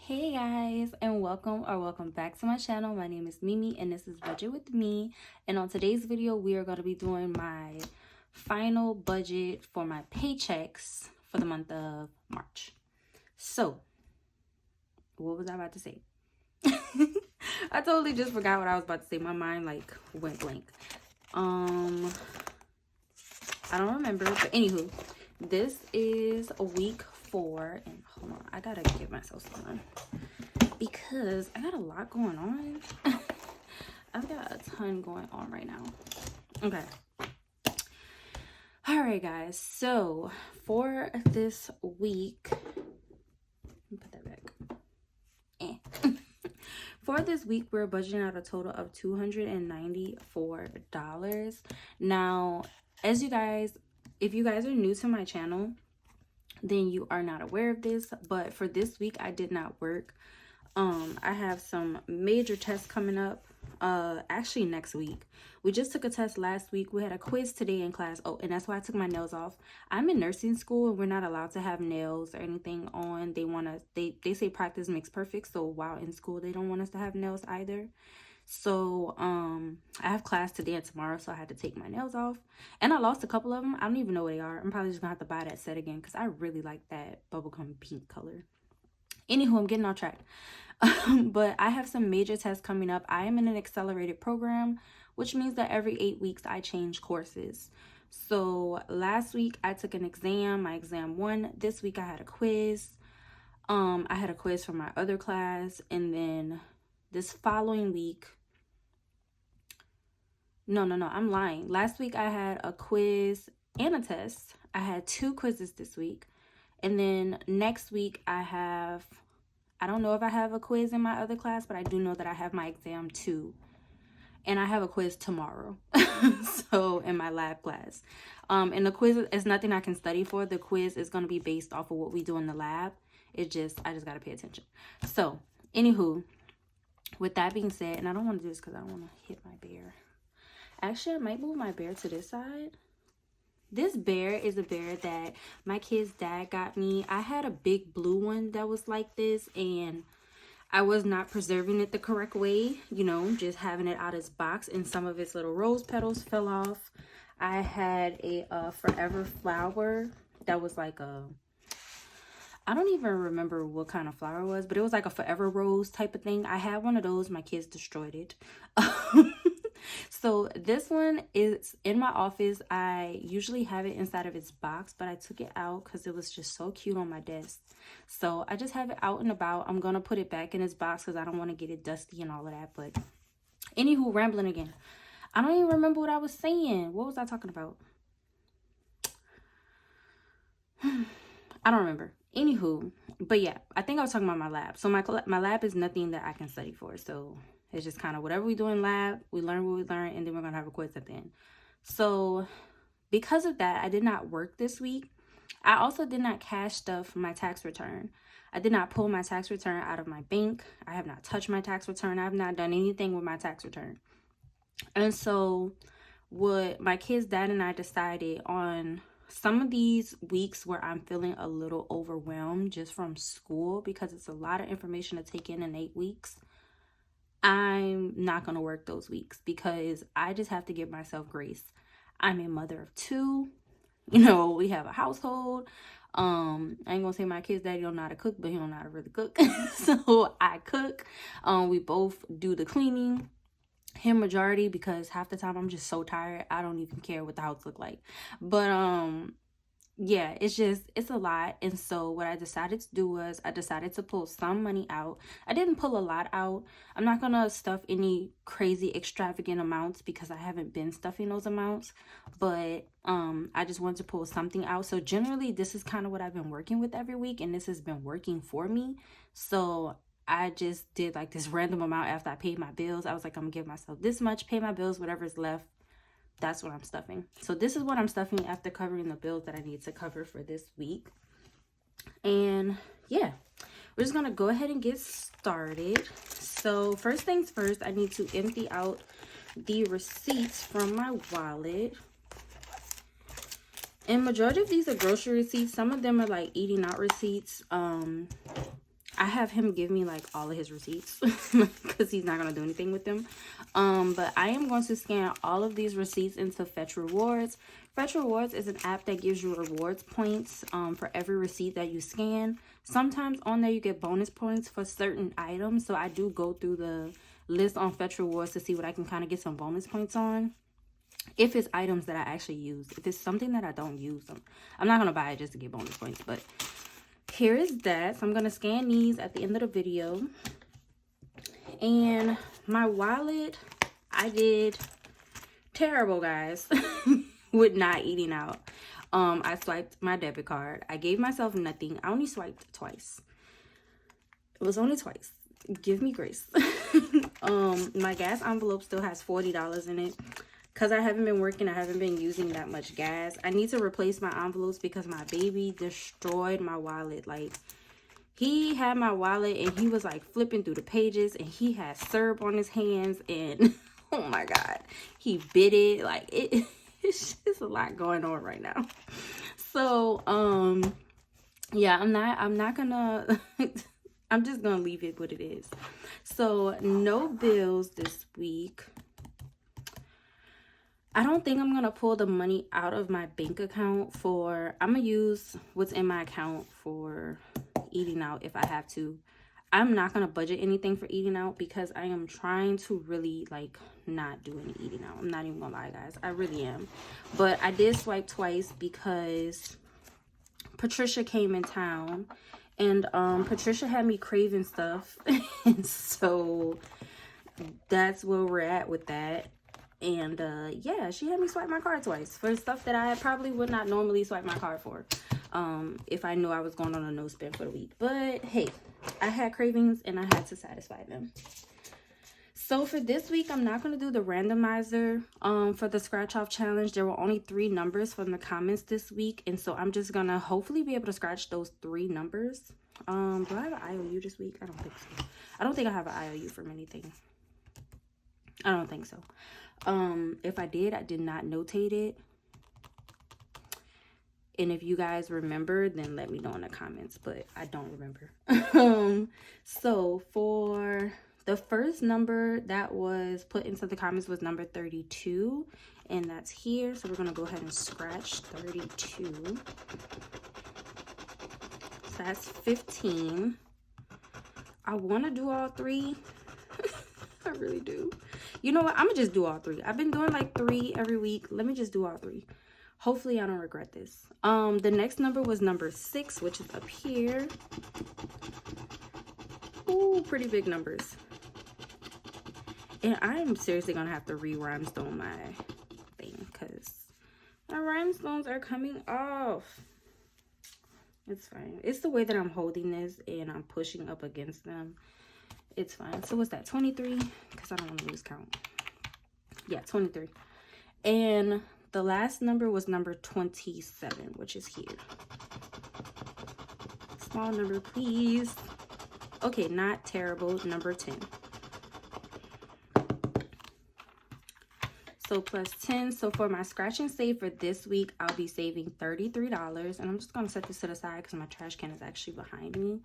Hey guys, and welcome back to my channel. My name is Mimi and this is Budget with Me. And on today's video we are going to be doing my final budget for my paychecks for the month of March. So what was I about to say? I totally just forgot what I was about to say. My mind like went blank. I don't remember, but anywho, this is a week 4 and hold on, I gotta give myself some because I got a lot going on. I've got a ton going on right now. Okay. All right, guys. So for this week, put that back. For this week, we're budgeting out a total of $294. Now, as you guys, if you guys are new to my channel, then you are not aware of this, but for this week I did not work. I have some major tests coming up actually next week. We just took a test last week. We had a quiz today in class. Oh, and that's why I took my nails off. I'm in nursing school and we're not allowed to have nails or anything on. They say practice makes perfect, so while in school they don't want us to have nails either. So I have class today and tomorrow, so I had to take my nails off, and I lost a couple of them. I don't even know where they are. I'm probably just gonna have to buy that set again because I really like that bubblegum pink color. Anywho, I'm getting off track. But I have some major tests coming up. I am in an accelerated program, which means that every 8 weeks I change courses. So last week I took an exam, my exam 1. This week I had a quiz. I had a quiz for my other class, and then this following week, no, I'm lying. Last week I had a quiz and a test. I had 2 quizzes this week. And then next week I don't know if I have a quiz in my other class, but I do know that I have my exam 2. And I have a quiz tomorrow. So in my lab class. And the quiz is nothing I can study for. The quiz is going to be based off of what we do in the lab. I just got to pay attention. So anywho, with that being said, and I don't want to do this because I don't want to hit my bear. Actually, I might move my bear to this side. This bear is a bear that my kid's dad got me. I had a big blue one that was like this, and I was not preserving it the correct way, you know, just having it out of its box, and some of its little rose petals fell off. I had a forever flower that was like I don't even remember what kind of flower it was, but it was like a forever rose type of thing. I had one of those. My kids destroyed it. So this one is in my office. I usually have it inside of its box, but I took it out because it was just so cute on my desk. So I just have it out and about. I'm going to put it back in its box because I don't want to get it dusty and all of that. But anywho, rambling again. I don't even remember what I was saying. What was I talking about? I don't remember. Anywho, but yeah, I think I was talking about my lab. So my lab is nothing that I can study for. So it's just kind of whatever we do in lab, we learn what we learn, and then we're going to have a quiz at the end. So because of that, I did not work this week. I also did not cash stuff my tax return. I did not pull my tax return out of my bank. I have not touched my tax return. I have not done anything with my tax return. And so what my kid's dad and I decided on some of these weeks where I'm feeling a little overwhelmed just from school because it's a lot of information to take in 8 weeks. I'm not going to work those weeks because I just have to give myself grace. I'm a mother of 2. You know, we have a household. I ain't going to say my kid's daddy don't know how to cook, but he don't know how to really cook. So I cook. We both do the cleaning. Him majority because half the time I'm just so tired. I don't even care what the house look like. But yeah, it's a lot. And so what I decided to do was I decided to pull some money out. I didn't pull a lot out. I'm not gonna stuff any crazy extravagant amounts because I haven't been stuffing those amounts, but I just wanted to pull something out. So generally this is kind of what I've been working with every week, and this has been working for me. So I just did like this random amount after I paid my bills. I was like, I'm gonna give myself this much, pay my bills, whatever's left, that's what I'm stuffing. So this is what I'm stuffing after covering the bills that I need to cover for this week. And yeah, we're just gonna go ahead and get started. So first things first, I need to empty out the receipts from my wallet. And majority of these are grocery receipts. Some of them are like eating out receipts. I I have him give me like all of his receipts because he's not going to do anything with them. But I am going to scan all of these receipts into Fetch Rewards. Fetch Rewards is an app that gives you rewards points for every receipt that you scan. Sometimes on there you get bonus points for certain items. So I do go through the list on Fetch Rewards to see what I can kind of get some bonus points on. If it's items that I actually use. If it's something that I don't use, I'm not going to buy it just to get bonus points. But here is that. So I'm going to scan these at the end of the video. And my wallet, I did terrible, guys, with not eating out. I swiped my debit card. I gave myself nothing. I only swiped twice. It was only twice. Give me grace. My gas envelope still has $40 in it. Because I haven't been working, I haven't been using that much gas. I need to replace my envelopes because my baby destroyed my wallet. Like, he had my wallet and he was like flipping through the pages and he had syrup on his hands and oh my God, he bit it. Like, it's just a lot going on right now. So, yeah, I'm not gonna, I'm just gonna leave it what it is. So, no bills this week. I don't think I'm going to pull the money out of my bank account for, I'm going to use what's in my account for eating out if I have to. I'm not going to budget anything for eating out because I am trying to really like not do any eating out. I'm not even going to lie, guys. I really am. But I did swipe twice because Patricia came in town and Patricia had me craving stuff. And so that's where we're at with that. And yeah, she had me swipe my card twice for stuff that I probably would not normally swipe my card for if I knew I was going on a no spend for the week. But hey, I had cravings and I had to satisfy them. So for this week, I'm not going to do the randomizer for the scratch off challenge. There were only 3 numbers from the comments this week. And so I'm just going to hopefully be able to scratch those 3 numbers. Do I have an IOU this week? I don't think so. I don't think I have an IOU from anything. I don't think so. If I did not notate it. And if you guys remember, then let me know in the comments, but I don't remember. So for the first number that was put into the comments was number 32, and that's here. So we're going to go ahead and scratch 32. So that's 15. I want to do all 3. I really do. You know what? I'm going to just do all 3. I've been doing like 3 every week. Let me just do all 3. Hopefully I don't regret this. The next number was number 6, which is up here. Ooh, pretty big numbers. And I'm seriously going to have to re-rhinestone my thing because my rhinestones are coming off. It's fine. It's the way that I'm holding this and I'm pushing up against them. It's fine. So what's that? 23? Because I don't want to lose count. Yeah, 23. And the last number was number 27, which is here. Small number, please. Okay, not terrible. Number 10. So plus 10. So for my scratch and save for this week, I'll be saving $33. And I'm just going to set this to the side because my trash can is actually behind me.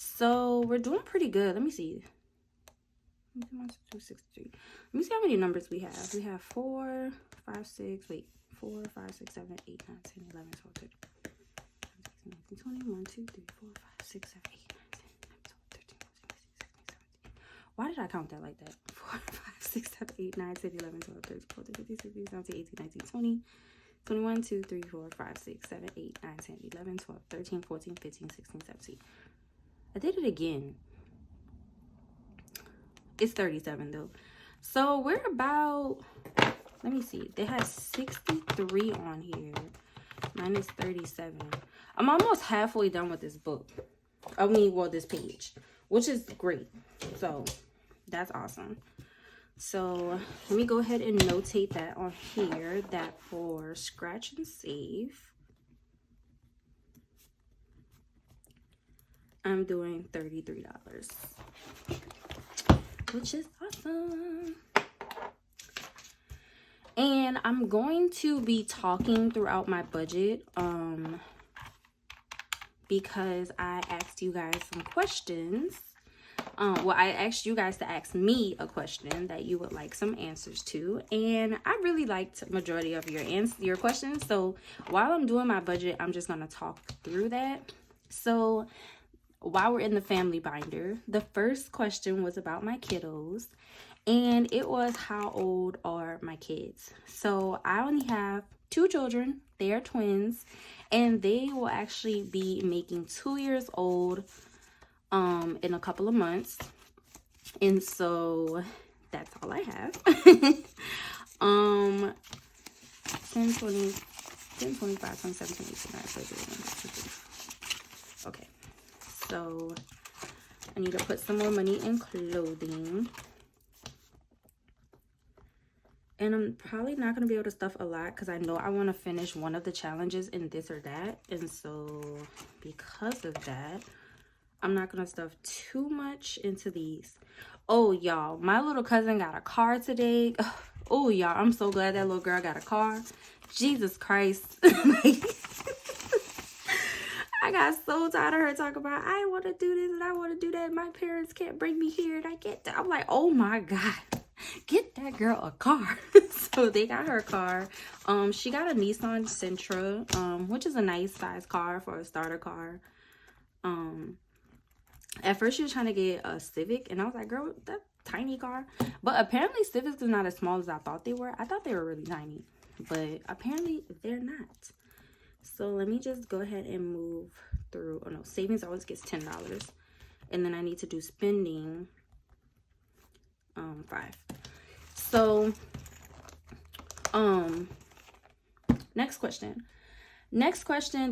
So we're doing pretty good. Let me see. 263. Let me see how many numbers we have. We have 4, 5, 6. Wait. 4, 5, 6, 7, 8, 9, 10, 11, 12, 13, 14, 15, 16, 17, 20, 1, 2, 3, 4, 5, 6, 7, 8, 9, 10, 11, 12, 13, 14, 15, 16, 17. Why did I count that like that? 4, 5, 6, 7, 8, 9, 10, 11, 12, 13, 14, 15, 16, 17, 18, 19, 20, 21, 2, 3, 4, 5, 6, 7, 8, 9, 10, 11, 12, 13, 14, 15, 16, 17. I did it again. It's 37 though. So we're about, let me see. They have 63 on here. Minus 37. I'm almost halfway done with this book. I mean, well, this page. Which is great. So, that's awesome. So, let me go ahead and notate that on here. That for scratch and save, I'm doing $33. Which is awesome. And I'm going to be talking throughout my budget. because I asked you guys some questions. Well, I asked you guys to ask me a question that you would like some answers to, and I really liked majority of your questions. So while I'm doing my budget, I'm just gonna talk through that. So while we're in the family binder, the first question was about my kiddos, and it was, how old are my kids? So I only have 2 children. They are twins, and they will actually be making 2 years old in a couple of months. And so that's all I have. 10, 20, 10, 25, 27, 28, 29, 30, okay. So I need to put some more money in clothing. And I'm probably not going to be able to stuff a lot because I know I want to finish one of the challenges in this or that. And so because of that, I'm not going to stuff too much into these. Oh, y'all, my little cousin got a car today. Oh, y'all, I'm so glad that little girl got a car. Jesus Christ. I got so tired of her talking about, I want to do this and I want to do that. My parents can't bring me here and I get that. I'm like, oh my God, get that girl a car. So they got her a car. She got a Nissan Sentra, which is a nice size car for a starter car. At first she was trying to get a Civic, and I was like, girl, that tiny car. But apparently Civics is not as small as I thought they were. I thought they were really tiny, but apparently they're not. So let me just go ahead and move through. Oh no, savings always gets $10, and then I need to do spending 5. So next question,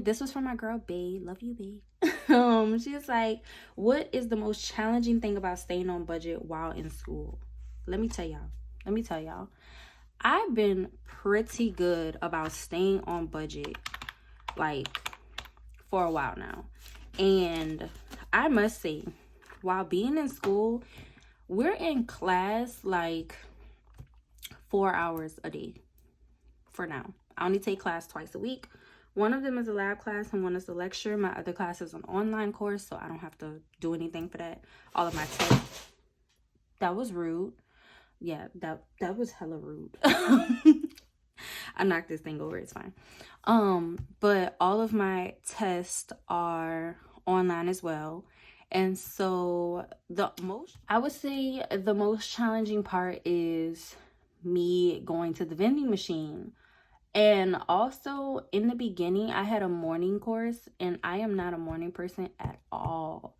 this was from my girl Bae. Love you, Bae. She was like, what is the most challenging thing about staying on budget while in school? Let me tell y'all, I've been pretty good about staying on budget like for a while now. And I must say, while being in school, we're in class like 4 hours a day for now. I only take class twice a week. One of them is a lab class and one is a lecture. My other class is an online course, so I don't have to do anything for that. All of my tests. That was rude. Yeah, that was hella rude. I knocked this thing over, it's fine. But all of my tests are online as well. And so I would say the most challenging part is me going to the vending machine. And also in the beginning, I had a morning course, and I am not a morning person at all.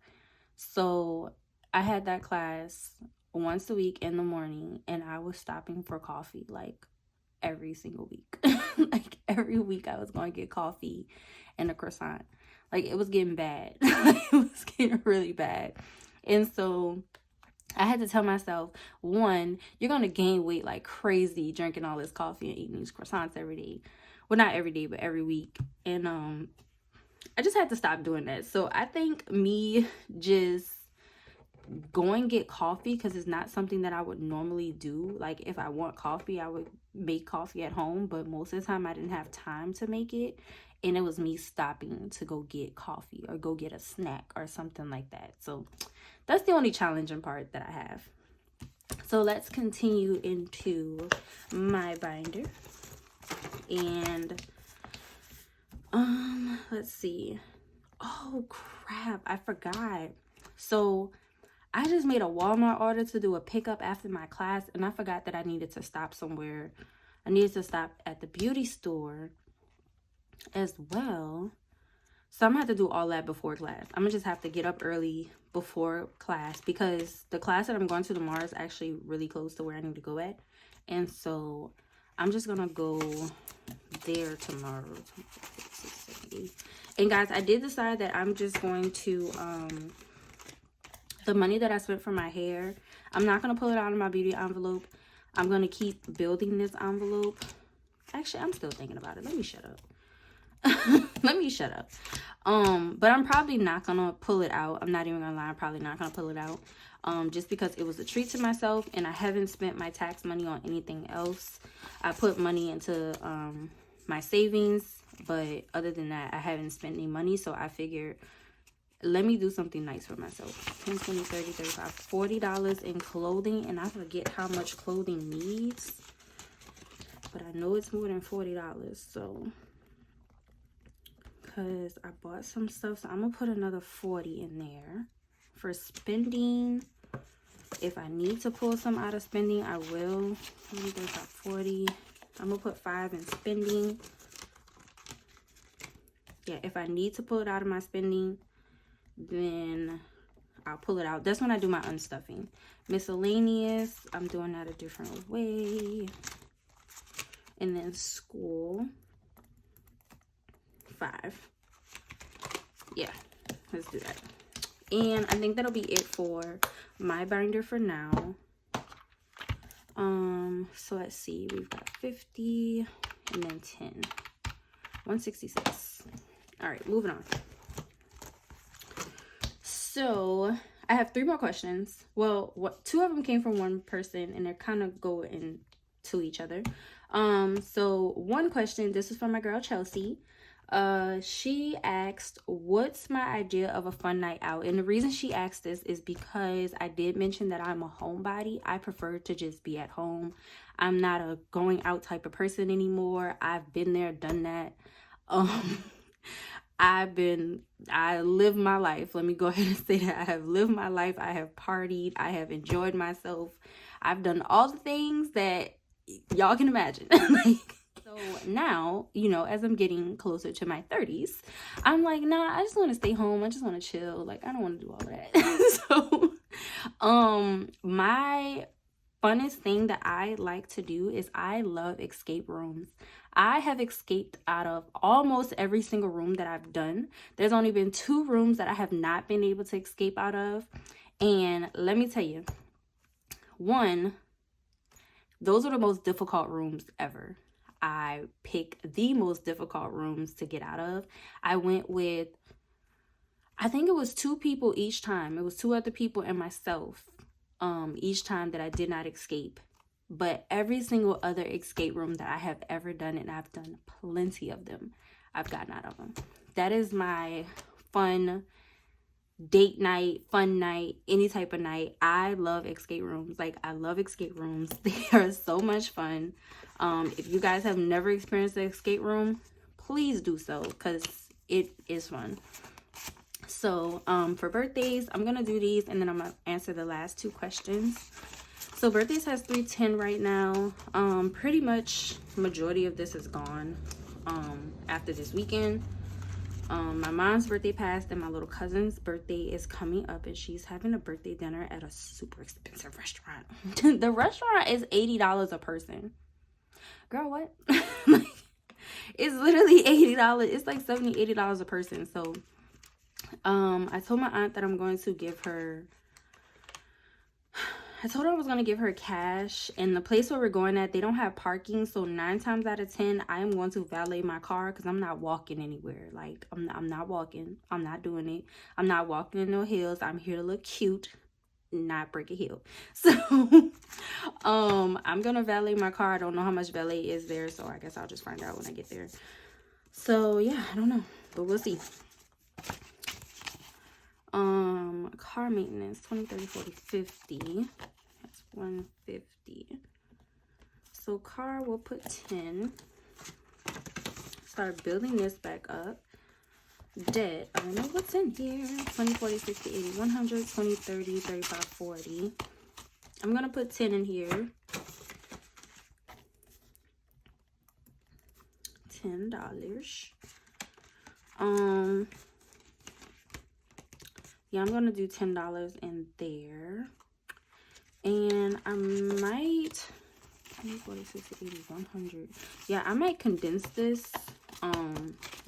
So I had that class once a week in the morning, and I was stopping for coffee like every single week. Like every week I was going to get coffee and a croissant. Like it was getting bad. It was getting really bad. And so I had to tell myself, one, you're going to gain weight like crazy drinking all this coffee and eating these croissants every day. Well, not every day, but every week. And I just had to stop doing that. So I think me just going get coffee, because it's not something that I would normally do. Like if I want coffee, I would make coffee at home. But most of the time I didn't have time to make it. And it was me stopping to go get coffee or go get a snack or something like that. So that's the only challenging part that I have. So let's continue into my binder. And let's see. Oh crap, I forgot. So I just made a Walmart order to do a pickup after my class, and I forgot that I needed to stop somewhere. I needed to stop at the beauty store as well. So I'm gonna have to do all that before class. I'm gonna just have to get up early before class, because the class that I'm going to tomorrow is actually really close to where I need to go at. And so I'm just gonna go there tomorrow. And guys, I did decide that I'm just going to the money that I spent for my hair, I'm not gonna pull it out of my beauty envelope. I'm gonna keep building this envelope. Actually, I'm still thinking about it. Let me shut up. Let me shut up. But I'm probably not gonna pull it out. I'm not even gonna lie, I'm probably not gonna pull it out. Just because it was a treat to myself, and I haven't spent my tax money on anything else. I put money into my savings But other than that, I haven't spent any money. So I figured, let me do something nice for myself. 10, 20, 30, 35, $40 in clothing. And I forget how much clothing needs. But I know it's more than $40. So, because I bought some stuff. So I'm going to put another 40 in there. For spending, if I need to pull some out of spending, I will. 20, 35, 40. I'm going to put 5 in spending. Yeah, if I need to pull it out of my spending, then I'll pull it out. That's when I do my unstuffing. Miscellaneous, I'm doing that a different way. And then school, 5. Yeah, let's do that. And I think that'll be it for my binder for now. So let's see, we've got 50 and then 10. 166. All right, moving on. So I have 3 more questions. Well, 2 of them came from one person and they're kind of going to each other. So one question, this is from my girl Chelsea. She asked, what's my idea of a fun night out? And the reason she asked this is because I did mention that I'm a homebody. I prefer to just be at home. I'm not a going out type of person anymore. I've been there, done that. I live my life. Let me go ahead and say that. I have lived my life. I have partied. I have enjoyed myself. I've done all the things that y'all can imagine. So now, you know, as I'm getting closer to my 30s, I'm like, nah, I just want to stay home. I just want to chill. Like, I don't want to do all of that. So, my funnest thing that I like to do is I love escape rooms. I have escaped out of almost every single room that I've done. There's only been 2 rooms that I have not been able to escape out of. And let me tell you, one, those are the most difficult rooms ever. I picked the most difficult rooms to get out of. I went with, I think it was 2 people each time. It was 2 other people and myself each time that I did not escape. But every single other escape room that I have ever done, and I've done plenty of them, I've gotten out of them. That is my fun date night, fun night, any type of night. I love escape rooms. Like, I love escape rooms. They are so much fun. If you guys have never experienced an escape room, please do so, because it is fun. So for birthdays, I'm gonna do these and then I'm gonna answer the last 2 questions. So birthdays has 310 right now. Pretty much majority of this is gone after this weekend. My mom's birthday passed and my little cousin's birthday is coming up, and she's having a birthday dinner at a super expensive restaurant. The restaurant is $80 a person. Girl, what? Like, it's literally $80. It's like $70, $80 a person. So I told my aunt that I'm going to give her, I told her I was going to give her cash, and the place where we're going at, they don't have parking. So 9 times out of 10, I am going to valet my car, because I'm not walking anywhere. Like, I'm not walking. I'm not doing it. I'm not walking in no heels. I'm here to look cute, not break a heel. So I'm going to valet my car. I don't know how much valet is there, so I guess I'll just find out when I get there. So yeah, I don't know, but we'll see. Car maintenance, 20, 30, 40, 50. That's 150. So car, we'll put 10. Start building this back up. Debt, I don't know what's in here. 20, 40, 60, 80, 100, 20, 30, 35, 40. I'm gonna put 10 in here. $10. Yeah, I'm gonna do $10 in there. And I might 20, 40, 60, 80, 100. Yeah, I might condense this.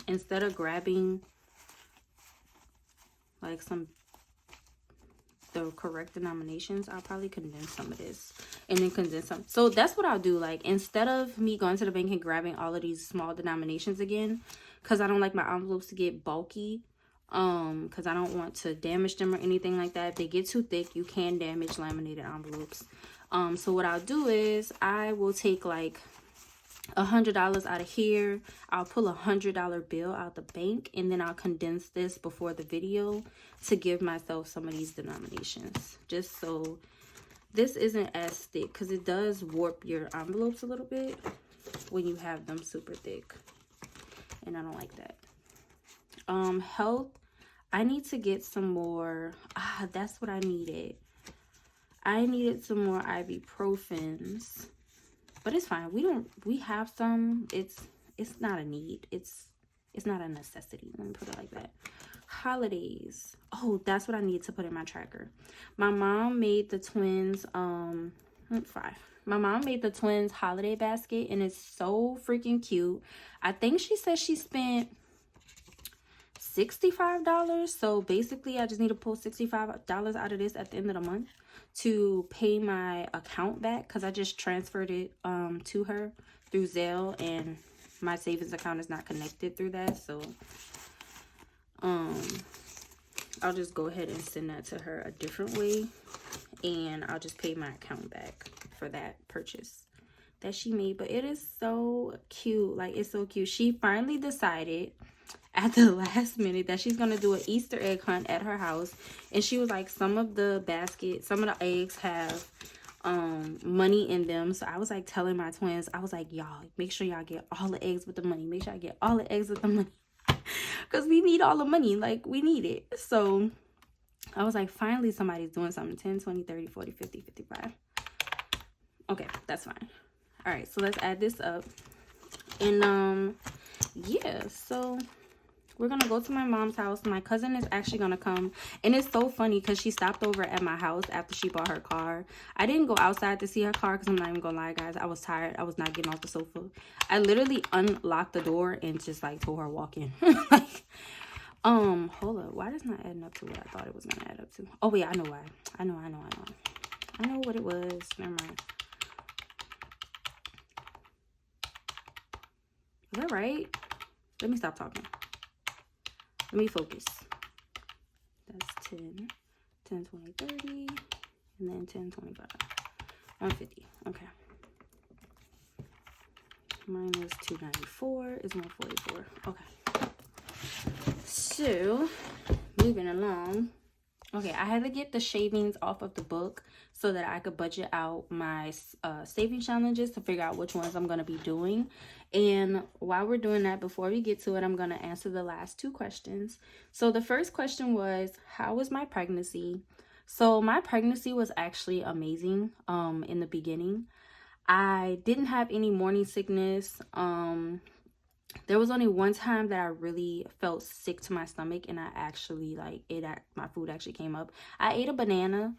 Instead of grabbing like the correct denominations, I'll probably condense some of this and then condense some. So that's what I'll do. Like, instead of me going to the bank and grabbing all of these small denominations again, because I don't like my envelopes to get bulky, because I don't want to damage them or anything like that. If they get too thick, you can damage laminated envelopes. So what I'll do is I will take like $100 out of here. I'll pull $100 bill out the bank, and then I'll condense this before the video to give myself some of these denominations, just so this isn't as thick, because it does warp your envelopes a little bit when you have them super thick, and I don't like that. Health, I need to get some more. That's what I needed. I needed some more ibuprofens, but it's fine. We have some. It's not a need. It's not a necessity. Let me put it like that. Holidays. Oh, that's what I need to put in my tracker. My mom made the twins my mom made the twins holiday basket, and it's so freaking cute. I think she said she spent $65. So basically I just need to pull $65 out of this at the end of the month to pay my account back, because I just transferred it to her through Zelle, and my savings account is not connected through that. So I'll just go ahead and send that to her a different way, and I'll just pay my account back for that purchase that she made. But it is so cute. Like, it's so cute. She finally decided at the last minute that she's gonna do an Easter egg hunt at her house, and she was like, some of the eggs have money in them. So I was like telling my twins, I was like, y'all make sure y'all get all the eggs with the money. Make sure I get all the eggs with the money, because we need all the money. Like, we need it. So I was like, finally somebody's doing something. 10, 20, 30, 40, 50, 55. Okay, that's fine. All right, so let's add this up. And yeah, so we're gonna go to my mom's house. My cousin is actually gonna come, and it's so funny because she stopped over at my house after she bought her car. I didn't go outside to see her car because I'm not even gonna lie, guys, I was tired. I was not getting off the sofa. I literally unlocked the door and just like told her walk in. Like, hold up, why does not adding up to what I thought it was gonna add up to? Oh wait, I know why. I know what it was. Never mind. Is that right? Let me stop talking. Let me focus. That's 10, 10, 20, 30, and then 10, 25, 150. Okay. Minus 294 is 144. Okay. So, moving along. Okay, I had to get the shavings off of the book so that I could budget out my saving challenges to figure out which ones I'm going to be doing. And while we're doing that, before we get to it, I'm going to answer the last two questions. So the first question was, how was my pregnancy? So my pregnancy was actually amazing in the beginning. I didn't have any morning sickness. There was only one time that I really felt sick to my stomach, and I actually my food actually came up. I ate a banana.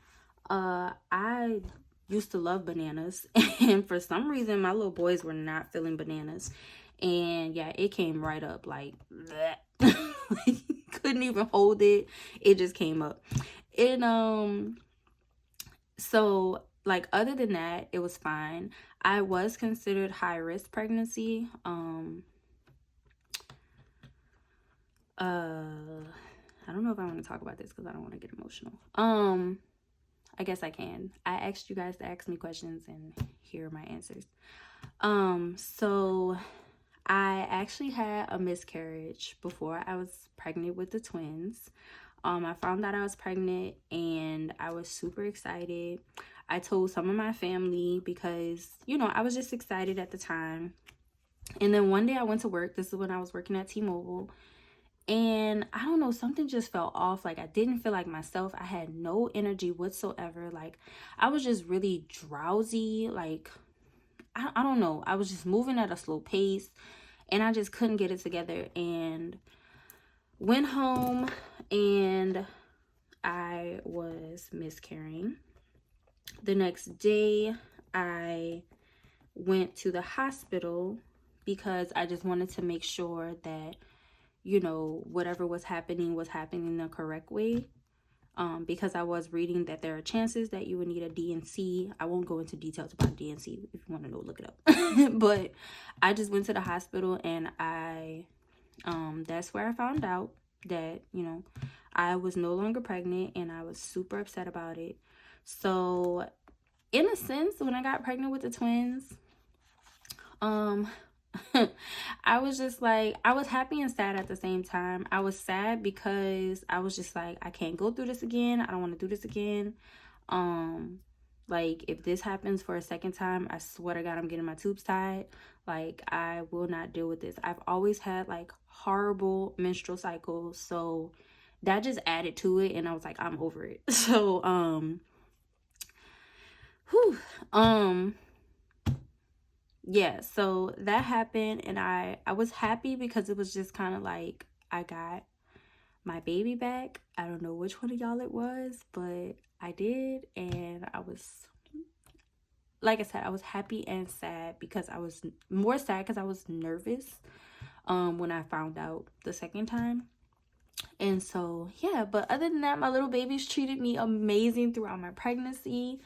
I used to love bananas, and for some reason my little boys were not feeling bananas, and yeah, it came right up like that. Like, couldn't even hold it. It just came up. And so like, other than that, it was fine. I was considered high risk pregnancy. I don't know if I want to talk about this because I don't want to get emotional. I guess I can. I asked you guys to ask me questions, and here are my answers. So I actually had a miscarriage before I was pregnant with the twins. I found out I was pregnant, and I was super excited. I told some of my family because, you know, I was just excited at the time. And then one day I went to work. This is when I was working at T-Mobile. And I don't know, something just felt off. Like, I didn't feel like myself. I had no energy whatsoever. Like, I was just really drowsy. Like, I don't know. I was just moving at a slow pace, and I just couldn't get it together. And went home, and I was miscarrying. The next day, I went to the hospital because I just wanted to make sure that, you know, whatever was happening the correct way. Because I was reading that there are chances that you would need a D&C. I won't go into details about D&C. If you want to know, look it up. But I just went to the hospital, and that's where I found out that, you know, I was no longer pregnant, and I was super upset about it. So in a sense, when I got pregnant with the twins, Um, I was just like, I was happy and sad at the same time. I was sad because I was just like, I can't go through this again. I don't want to do this again. Like, if this happens for a second time, I swear to God, I'm getting my tubes tied. Like, I will not deal with this. I've always had like horrible menstrual cycles, so that just added to it, and I was like, I'm over it. So yeah, so that happened, and I was happy because it was just kind of like I got my baby back. I don't know which one of y'all it was, but I did, and I was, like I said, I was happy and sad because I was more sad because I was nervous when I found out the second time. And so yeah, but other than that, my little babies treated me amazing throughout my pregnancy.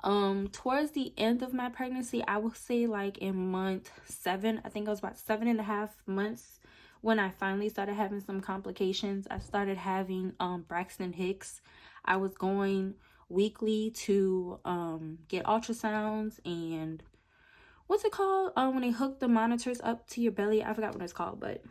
Towards the end of my pregnancy, I will say like in month 7, I think I was about 7.5 months when I finally started having some complications. I started having Braxton Hicks. I was going weekly to get ultrasounds and what's it called when they hook the monitors up to your belly. I forgot what it's called, but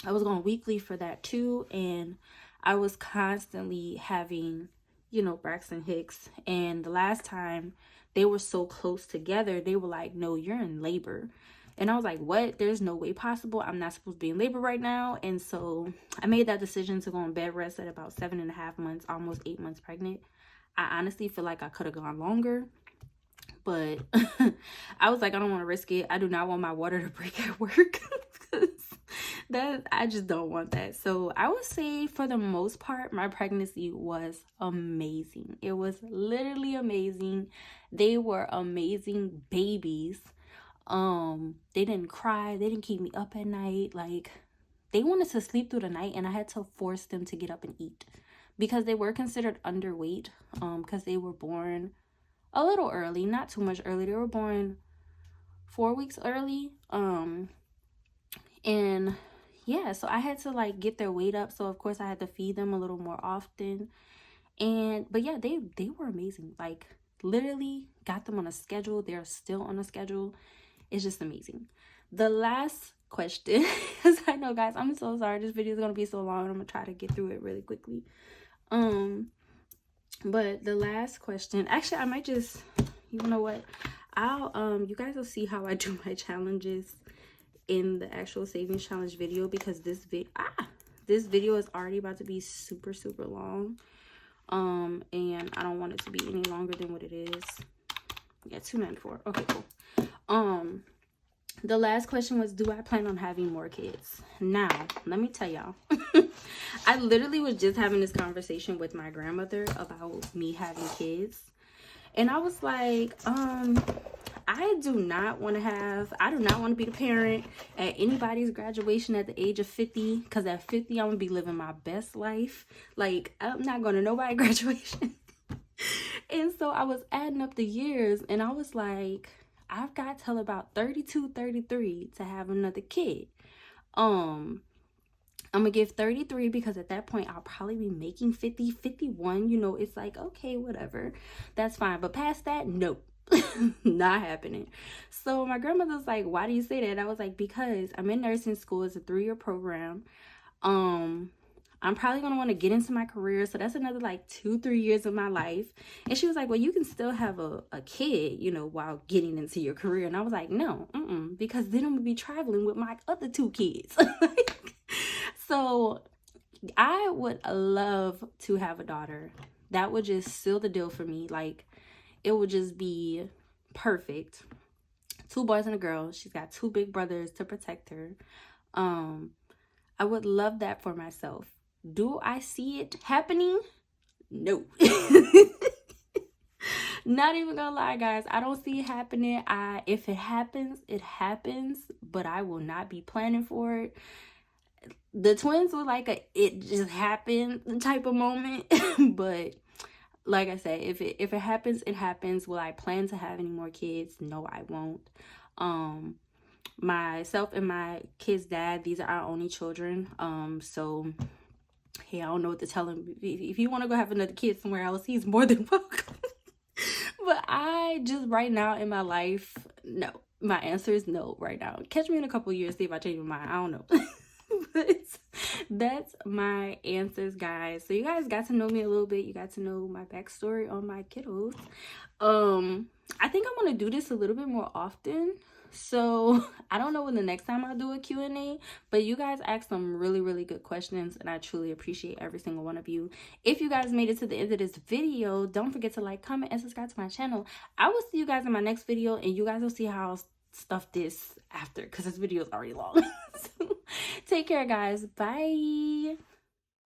I was going weekly for that too, and I was constantly having, you know, Braxton Hicks. And the last time they were so close together, they were like, no, you're in labor. And I was like, what? There's no way possible. I'm not supposed to be in labor right now. And so I made that decision to go on bed rest at about 7.5 months, almost 8 months pregnant. I honestly feel like I could have gone longer, but I was like, I don't want to risk it. I do not want my water to break at work. That I just don't want that. So I would say for the most part, my pregnancy was amazing. It was literally amazing. They were amazing babies. They didn't cry. They didn't keep me up at night. Like, they wanted to sleep through the night, and I had to force them to get up and eat because they were considered underweight. Because they were born a little early, not too much early. They were born 4 weeks early. And yeah, so I had to like get their weight up. So of course I had to feed them a little more often. But yeah, they were amazing. Like, literally got them on a schedule. They're still on a schedule. It's just amazing. The last question, because I know, guys, I'm so sorry. This video is going to be so long. I'm going to try to get through it really quickly. But the last question, actually, I might just, you know what? You guys will see how I do my challenges in the actual savings challenge video, because this video is already about to be super long, and I don't want it to be any longer than what it is. Yeah, 294. Okay, cool. The last question was, do I plan on having more kids? Now let me tell y'all, I literally was just having this conversation with my grandmother about me having kids, and I was like, I do not want to be the parent at anybody's graduation at the age of 50, because at 50, I'm going to be living my best life. Like, I'm not going to nobody's graduation. And so I was adding up the years, and I was like, I've got till about 32, 33 to have another kid. I'm going to give 33 because at that point, I'll probably be making 50, 51. You know, it's like, okay, whatever. That's fine. But past that, nope. Not happening. So my grandmother was like, why do you say that? I was like, because I'm in nursing school. It's a 3-year program. I'm probably gonna want to get into my career, so that's another like 2-3 years of my life. And she was like, well, you can still have a kid, you know, while getting into your career. And I was like, no, because then I'm gonna be traveling with my other 2 kids. So I would love to have a daughter. That would just seal the deal for me. Like, it would just be perfect. 2 boys and a girl. She's got 2 big brothers to protect her. I would love that for myself. Do I see it happening? No. Not even gonna lie, guys. I don't see it happening. If it happens, it happens. But I will not be planning for it. The twins were like it just happened type of moment. But like I said, if it happens, it happens. Will I plan to have any more kids? No, I won't. Myself and my kid's dad, these are our only children. So hey, I don't know what to tell him. If you want to go have another kid somewhere else, he's more than welcome. But I just, right now in my life, no, my answer is no right now. Catch me in a couple years, see if I change my mind. I don't know. But that's my answers, guys. So you guys got to know me a little bit. You got to know my backstory on my kiddos. I think I'm gonna do this a little bit more often. So I don't know when the next time I'll do a Q&A, but you guys asked some really, really good questions, and I truly appreciate every single one of you. If you guys made it to the end of this video, don't forget to like, comment, and subscribe to my channel. I will see you guys in my next video, and you guys will see how I'll stuff this after, because this video is already long. So take care, guys. Bye.